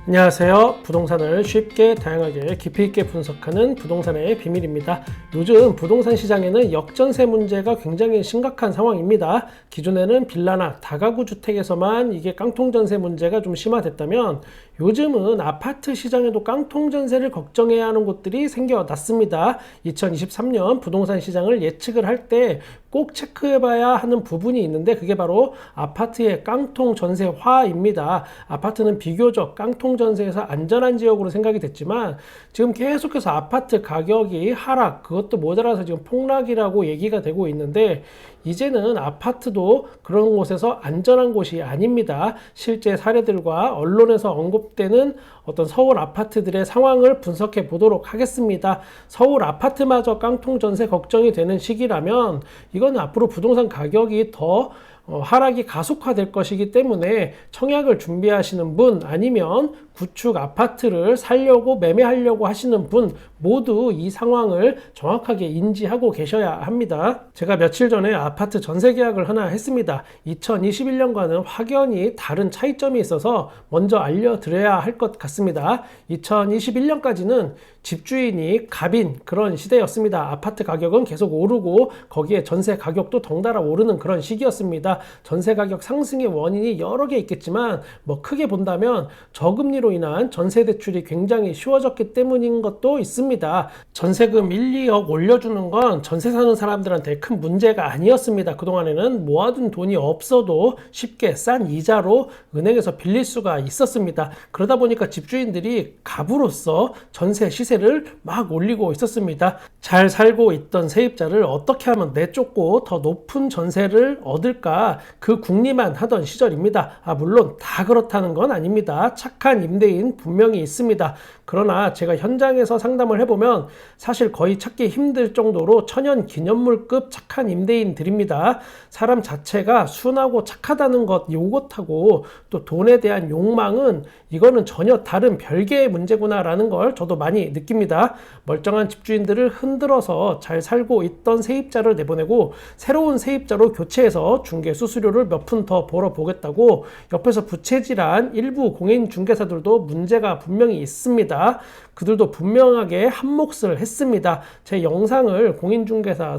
안녕하세요. 부동산을 쉽게 다양하게 깊이 있게 분석하는 부동산의 비밀입니다. 요즘 부동산 시장에는 역전세 문제가 굉장히 심각한 상황입니다. 기존에는 빌라나 다가구 주택에서만 이게 깡통전세 문제가 좀 심화됐다면 요즘은 아파트 시장에도 깡통전세를 걱정해야 하는 곳들이 생겨났습니다. 2023년 부동산 시장을 예측을 할 때 꼭 체크해봐야 하는 부분이 있는데 그게 바로 아파트의 깡통전세화입니다. 아파트는 비교적 깡통전세에서 안전한 지역으로 생각이 됐지만 지금 계속해서 아파트 가격이 하락, 그것도 모자라서 지금 폭락이라고 얘기가 되고 있는데 이제는 아파트도 그런 곳에서 안전한 곳이 아닙니다. 실제 사례들과 언론에서 언급되는 어떤 서울 아파트들의 상황을 분석해 보도록 하겠습니다. 서울 아파트마저 깡통전세 걱정이 되는 시기라면 이건 앞으로 부동산 가격이 더 하락이 가속화될 것이기 때문에 청약을 준비하시는 분 아니면 구축 아파트를 살려고 매매하려고 하시는 분 모두 이 상황을 정확하게 인지하고 계셔야 합니다. 제가 며칠 전에 아파트 전세 계약을 하나 했습니다. 2021년과는 확연히 다른 차이점이 있어서 먼저 알려드려야 할 것 같습니다. 2021년까지는 집주인이 갑인 그런 시대였습니다. 아파트 가격은 계속 오르고 거기에 전세 가격도 덩달아 오르는 그런 시기였습니다. 전세 가격 상승의 원인이 여러 개 있겠지만 크게 본다면 저금리로 인한 전세 대출이 굉장히 쉬워졌기 때문인 것도 있습니다. 전세금 1, 2억 올려주는 건 전세 사는 사람들한테 큰 문제가 아니었습니다. 그동안에는 모아둔 돈이 없어도 쉽게 싼 이자로 은행에서 빌릴 수가 있었습니다. 그러다 보니까 집주인들이 갑으로서 전세 시세를 막 올리고 있었습니다. 잘 살고 있던 세입자를 어떻게 하면 내쫓고 더 높은 전세를 얻을까 그 궁리만 하던 시절입니다. 물론 다 그렇다는 건 아닙니다. 착한 임대인 분명히 있습니다. 그러나 제가 현장에서 상담을 해보면 사실 거의 찾기 힘들 정도로 천연 기념물급 착한 임대인들입니다. 사람 자체가 순하고 착하다는 것 요것하고 또 돈에 대한 욕망은 이거는 전혀 다른 별개의 문제구나라는 걸 저도 많이 느낍니다. 멀쩡한 집주인들을 흔들어서 잘 살고 있던 세입자를 내보내고 새로운 세입자로 교체해서 중개 수수료를 몇 푼 더 벌어보겠다고 옆에서 부채질한 일부 공인중개사들도 문제가 분명히 있습니다. 그들도 분명하게 한 몫을 했습니다. 제 영상을 공인중개사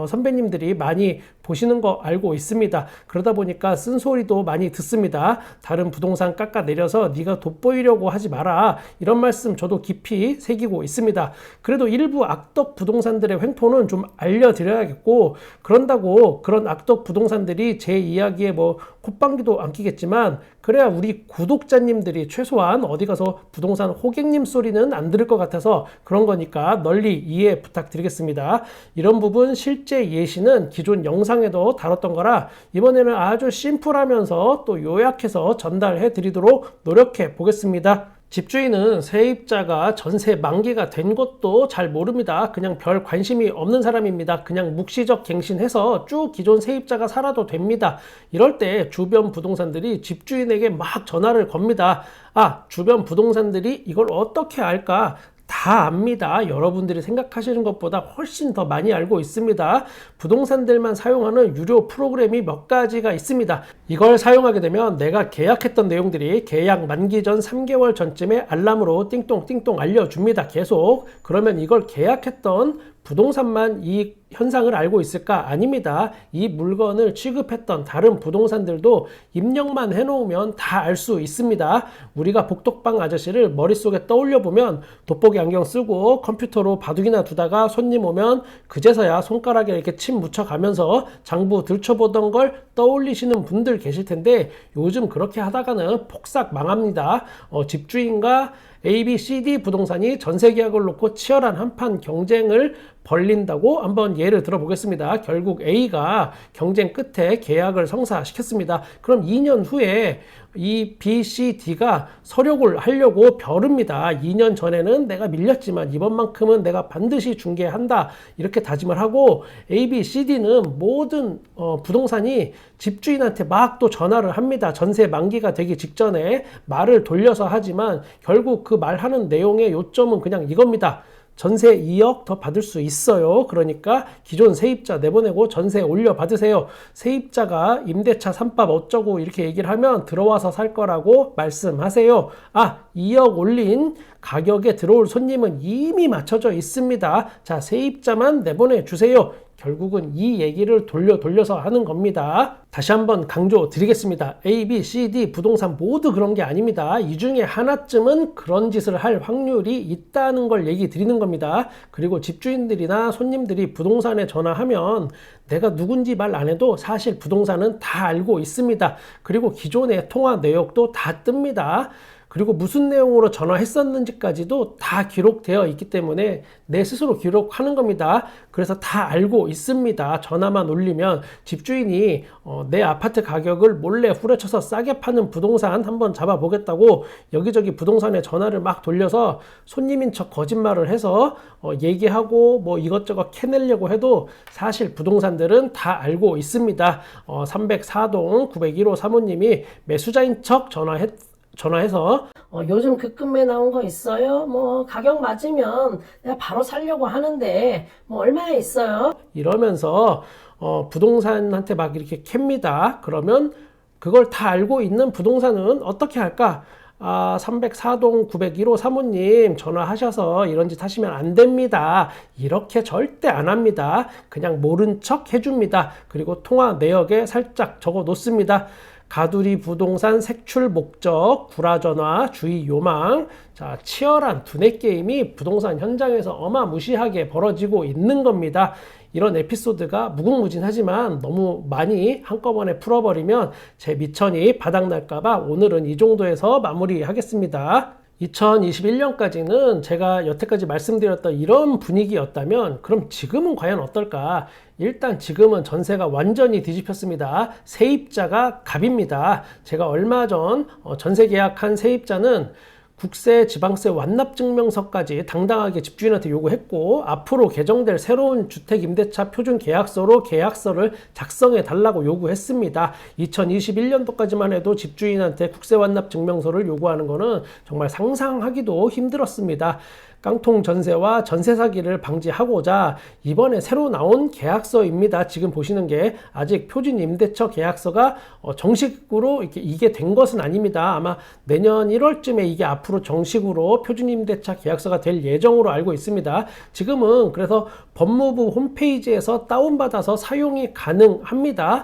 선배님들이 많이 보시는 거 알고 있습니다. 그러다 보니까 쓴소리도 많이 듣습니다. 다른 부동산 깎아내려서 네가 돋보이려고 하지 마라. 이런 말씀 저도 깊이 새기고 있습니다. 그래도 일부 악덕 부동산들의 횡포는 좀 알려드려야겠고 그런다고 그런 악덕 부동산들이 제 이야기에 콧방귀도 안 끼겠지만 그래야 우리 구독자님들이 최소한 어디 가서 부동산 호객님 소리는 안 들을 것 같아서 그런 거니까 널리 이해 부탁드리겠습니다. 이런 부분 실제 예시는 기존 영상에도 다뤘던 거라 이번에는 아주 심플하면서 또 요약해서 전달해 드리도록 노력해 보겠습니다. 집주인은 세입자가 전세 만기가 된 것도 잘 모릅니다. 그냥 별 관심이 없는 사람입니다. 그냥 묵시적 갱신해서 쭉 기존 세입자가 살아도 됩니다. 이럴 때 주변 부동산들이 집주인에게 막 전화를 겁니다. 주변 부동산들이 이걸 어떻게 알까? 다 압니다. 여러분들이 생각하시는 것보다 훨씬 더 많이 알고 있습니다. 부동산들만 사용하는 유료 프로그램이 몇 가지가 있습니다. 이걸 사용하게 되면 내가 계약했던 내용들이 계약 만기 전 3개월 전쯤에 알람으로 띵똥띵똥 알려줍니다. 계속. 그러면 이걸 계약했던 부동산만 이 현상을 알고 있을까? 아닙니다. 이 물건을 취급했던 다른 부동산들도 입력만 해놓으면 다 알 수 있습니다. 우리가 복덕방 아저씨를 머릿속에 떠올려 보면 돋보기 안경 쓰고 컴퓨터로 바둑이나 두다가 손님 오면 그제서야 손가락에 이렇게 침 묻혀가면서 장부 들춰보던 걸 떠올리시는 분들 계실 텐데 요즘 그렇게 하다가는 폭삭 망합니다. 집주인과 A, B, C, D 부동산이 전세 계약을 놓고 치열한 한판 경쟁을 벌린다고 한번 예를 들어 보겠습니다. 결국 A가 경쟁 끝에 계약을 성사시켰습니다. 그럼 2년 후에 이 B, C, D가 서력을 하려고 벼릅니다. 2년 전에는 내가 밀렸지만 이번만큼은 내가 반드시 중개한다. 이렇게 다짐을 하고 A, B, C, D는 모든 부동산이 집주인한테 막 또 전화를 합니다. 전세 만기가 되기 직전에 말을 돌려서 하지만 결국 그 말하는 내용의 요점은 그냥 이겁니다. 전세 2억 더 받을 수 있어요. 그러니까 기존 세입자 내보내고 전세 올려 받으세요. 세입자가 임대차 3법 어쩌고 이렇게 얘기를 하면 들어와서 살 거라고 말씀하세요. 2억 올린 가격에 들어올 손님은 이미 맞춰져 있습니다. 자, 세입자만 내보내 주세요. 결국은 이 얘기를 돌려서 하는 겁니다. 다시 한번 강조 드리겠습니다. A, B, C, D 부동산 모두 그런 게 아닙니다. 이 중에 하나쯤은 그런 짓을 할 확률이 있다는 걸 얘기 드리는 겁니다. 그리고 집주인들이나 손님들이 부동산에 전화하면 내가 누군지 말 안 해도 사실 부동산은 다 알고 있습니다. 그리고 기존의 통화 내역도 다 뜹니다. 그리고 무슨 내용으로 전화했었는지까지도 다 기록되어 있기 때문에 내 스스로 기록하는 겁니다. 그래서 다 알고 있습니다. 전화만 올리면 집주인이 내 아파트 가격을 몰래 후려쳐서 싸게 파는 부동산 한번 잡아보겠다고 여기저기 부동산에 전화를 막 돌려서 손님인 척 거짓말을 해서 얘기하고 뭐 이것저것 캐내려고 해도 사실 부동산들은 다 알고 있습니다. 304동 901호 사모님이 매수자인 척 전화해서 요즘 급급매 나온 거 있어요? 뭐 가격 맞으면 내가 바로 살려고 하는데 뭐 얼마에 있어요? 이러면서 부동산한테 막 이렇게 캡니다. 그러면 그걸 다 알고 있는 부동산은 어떻게 할까? 304동 901호 사모님 전화하셔서 이런 짓 하시면 안 됩니다. 이렇게 절대 안 합니다. 그냥 모른 척 해줍니다. 그리고 통화 내역에 살짝 적어 놓습니다. 가두리 부동산 색출 목적, 구라전화, 주의 요망. 자, 치열한 두뇌 게임이 부동산 현장에서 어마무시하게 벌어지고 있는 겁니다. 이런 에피소드가 무궁무진하지만 너무 많이 한꺼번에 풀어버리면 제 미천이 바닥날까봐 오늘은 이 정도에서 마무리하겠습니다. 2021년까지는 제가 여태까지 말씀드렸던 이런 분위기였다면 그럼 지금은 과연 어떨까? 일단 지금은 전세가 완전히 뒤집혔습니다. 세입자가 갑입니다. 제가 얼마 전 전세 계약한 세입자는 국세, 지방세 완납증명서까지 당당하게 집주인한테 요구했고 앞으로 개정될 새로운 주택임대차 표준계약서로 계약서를 작성해 달라고 요구했습니다. 2021년도까지만 해도 집주인한테 국세 완납증명서를 요구하는 거는 정말 상상하기도 힘들었습니다. 깡통 전세와 전세 사기를 방지하고자 이번에 새로 나온 계약서입니다. 지금 보시는 게 아직 표준 임대차 계약서가 정식으로 이게 된 것은 아닙니다. 아마 내년 1월쯤에 이게 앞으로 정식으로 표준 임대차 계약서가 될 예정으로 알고 있습니다. 지금은 그래서 법무부 홈페이지에서 다운받아서 사용이 가능합니다.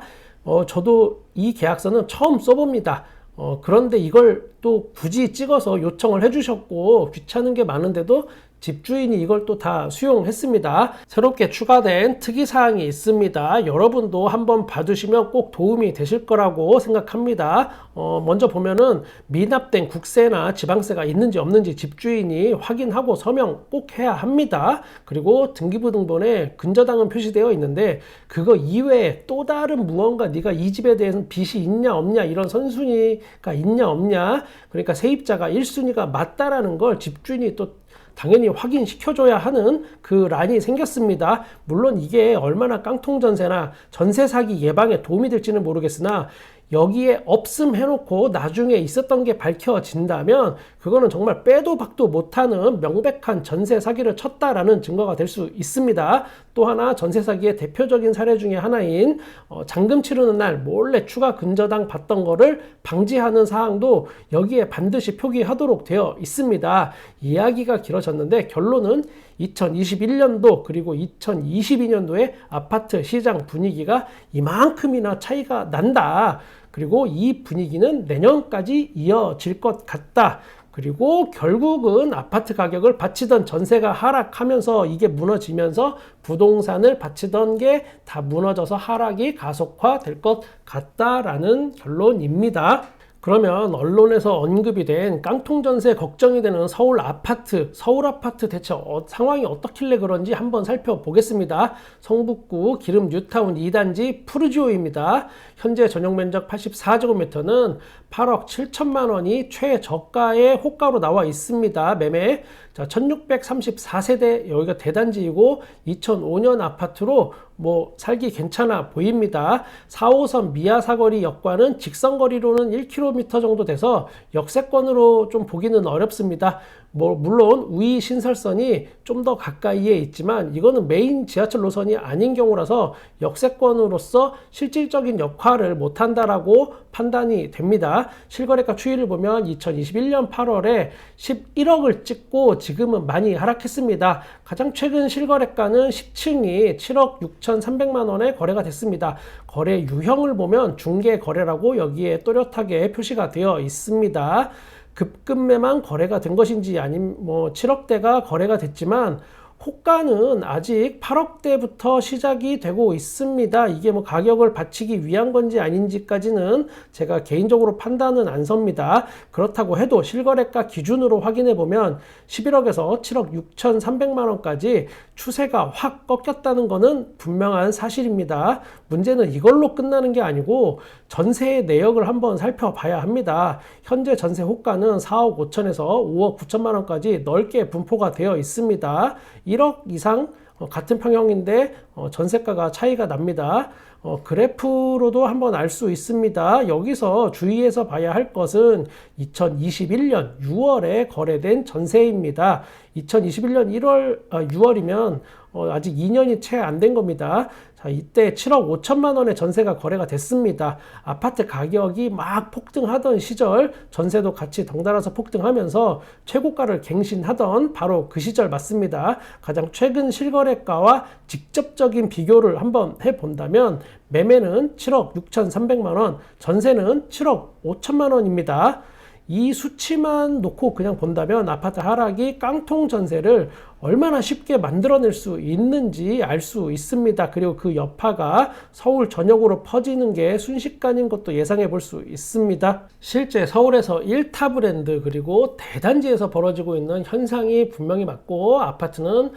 저도 이 계약서는 처음 써봅니다. 그런데 이걸 또 굳이 찍어서 요청을 해주셨고 귀찮은 게 많은데도 집주인이 이걸 또 다 수용했습니다. 새롭게 추가된 특이사항이 있습니다. 여러분도 한번 봐두시면 꼭 도움이 되실 거라고 생각합니다. 먼저 보면은 미납된 국세나 지방세가 있는지 없는지 집주인이 확인하고 서명 꼭 해야 합니다. 그리고 등기부등본에 근저당은 표시되어 있는데 그거 이외에 또 다른 무언가 네가 이 집에 대해서 빚이 있냐 없냐 이런 선순위가 있냐 없냐 그러니까 세입자가 1순위가 맞다라는 걸 집주인이 또 당연히 확인시켜줘야 하는 그 란이 생겼습니다. 물론 이게 얼마나 깡통전세나 전세 사기 예방에 도움이 될지는 모르겠으나 여기에 없음 해놓고 나중에 있었던 게 밝혀진다면 그거는 정말 빼도 박도 못하는 명백한 전세 사기를 쳤다라는 증거가 될 수 있습니다. 또 하나 전세 사기의 대표적인 사례 중에 하나인 잔금 치르는 날 몰래 추가 근저당 받던 거를 방지하는 사항도 여기에 반드시 표기하도록 되어 있습니다. 이야기가 길어졌는데 결론은 2021년도 그리고 2022년도에 아파트 시장 분위기가 이만큼이나 차이가 난다. 그리고 이 분위기는 내년까지 이어질 것 같다. 그리고 결국은 아파트 가격을 바치던 전세가 하락하면서 이게 무너지면서 부동산을 바치던 게 다 무너져서 하락이 가속화될 것 같다라는 결론입니다. 그러면 언론에서 언급이 된 깡통전세 걱정이 되는 서울 아파트 대체 상황이 어떻길래 그런지 한번 살펴보겠습니다. 성북구 기름 뉴타운 2단지 푸르지오입니다. 현재 전용 면적 84제곱미터는 8억 7천만 원이 최저가의 호가로 나와 있습니다. 매매. 자, 1634세대 여기가 대단지이고 2005년 아파트로 뭐 살기 괜찮아 보입니다. 4호선 미아사거리 역과는 직선거리로는 1km 정도 돼서 역세권으로 좀 보기는 어렵습니다. 뭐 물론 우이 신설선이 좀 더 가까이에 있지만 이거는 메인 지하철 노선이 아닌 경우라서 역세권으로서 실질적인 역할을 못한다라고 판단이 됩니다. 실거래가 추이를 보면 2021년 8월에 11억을 찍고 지금은 많이 하락했습니다. 가장 최근 실거래가는 10층이 7억 6,300만 원에 거래가 됐습니다. 거래 유형을 보면 중개 거래라고 여기에 또렷하게 표시가 되어 있습니다. 급매만 거래가 된 것인지 아니면 뭐 7억대가 거래가 됐지만 호가는 아직 8억대부터 시작이 되고 있습니다. 이게 뭐 가격을 받치기 위한 건지 아닌지까지는 제가 개인적으로 판단은 안 섭니다. 그렇다고 해도 실거래가 기준으로 확인해 보면 11억에서 7억 6,300만 원까지 추세가 확 꺾였다는 것은 분명한 사실입니다. 문제는 이걸로 끝나는 게 아니고 전세의 내역을 한번 살펴봐야 합니다. 현재 전세 호가는 4억 5천에서 5억 9천만 원까지 넓게 분포가 되어 있습니다. 1억 이상 같은 평형인데 전세가가 차이가 납니다. 그래프로도 한번 알 수 있습니다. 여기서 주의해서 봐야 할 것은 2021년 6월에 거래된 전세입니다. 2021년 6월이면 아직 2년이 채 안 된 겁니다. 자, 이때 7억 5천만 원의 전세가 거래가 됐습니다. 아파트 가격이 막 폭등하던 시절, 전세도 같이 덩달아서 폭등하면서 최고가를 갱신하던 바로 그 시절 맞습니다. 가장 최근 실거래가와 직접적인 비교를 한번 해본다면 매매는 7억 6,300만 원, 전세는 7억 5천만 원입니다. 이 수치만 놓고 그냥 본다면 아파트 하락이 깡통 전세를 얼마나 쉽게 만들어낼 수 있는지 알 수 있습니다. 그리고 그 여파가 서울 전역으로 퍼지는 게 순식간인 것도 예상해 볼 수 있습니다. 실제 서울에서 1타 브랜드 그리고 대단지에서 벌어지고 있는 현상이 분명히 맞고 아파트는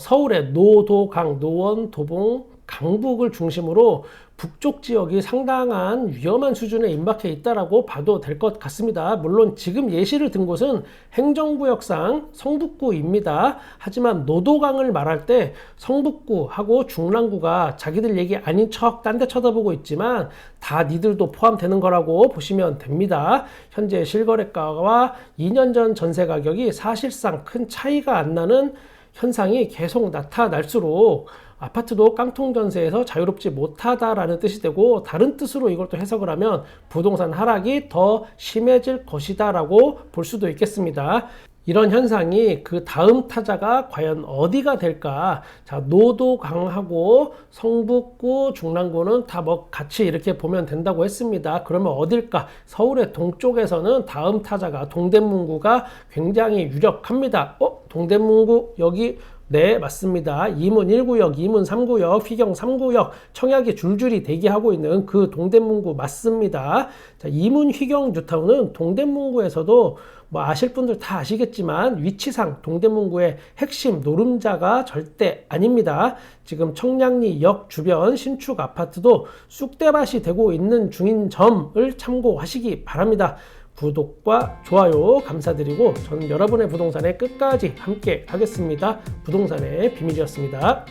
서울의 노도강, 노원, 도봉, 강북을 중심으로 북쪽 지역이 상당한 위험한 수준에 임박해 있다라고 봐도 될 것 같습니다. 물론 지금 예시를 든 곳은 행정구역상 성북구입니다. 하지만 노도강을 말할 때 성북구하고 중랑구가 자기들 얘기 아닌 척 딴 데 쳐다보고 있지만 다 니들도 포함되는 거라고 보시면 됩니다. 현재 실거래가와 2년 전 전세 가격이 사실상 큰 차이가 안 나는 현상이 계속 나타날수록 아파트도 깡통 전세에서 자유롭지 못하다라는 뜻이 되고 다른 뜻으로 이걸 또 해석을 하면 부동산 하락이 더 심해질 것이다라고 볼 수도 있겠습니다. 이런 현상이 그 다음 타자가 과연 어디가 될까? 자, 노도강하고 성북구, 중랑구는 다 뭐 같이 이렇게 보면 된다고 했습니다. 그러면 어딜까? 서울의 동쪽에서는 다음 타자가 동대문구가 굉장히 유력합니다. 동대문구 여기 네, 맞습니다. 이문 1구역, 이문 3구역, 휘경 3구역, 청약이 줄줄이 대기하고 있는 그 동대문구 맞습니다. 자, 이문 휘경 뉴타운은 동대문구에서도 뭐 아실 분들 다 아시겠지만 위치상 동대문구의 핵심 노름자가 절대 아닙니다. 지금 청량리역 주변 신축 아파트도 쑥대밭이 되고 있는 중인 점을 참고하시기 바랍니다. 구독과 좋아요 감사드리고 저는 여러분의 부동산에 끝까지 함께 하겠습니다. 부동산의 비밀이었습니다.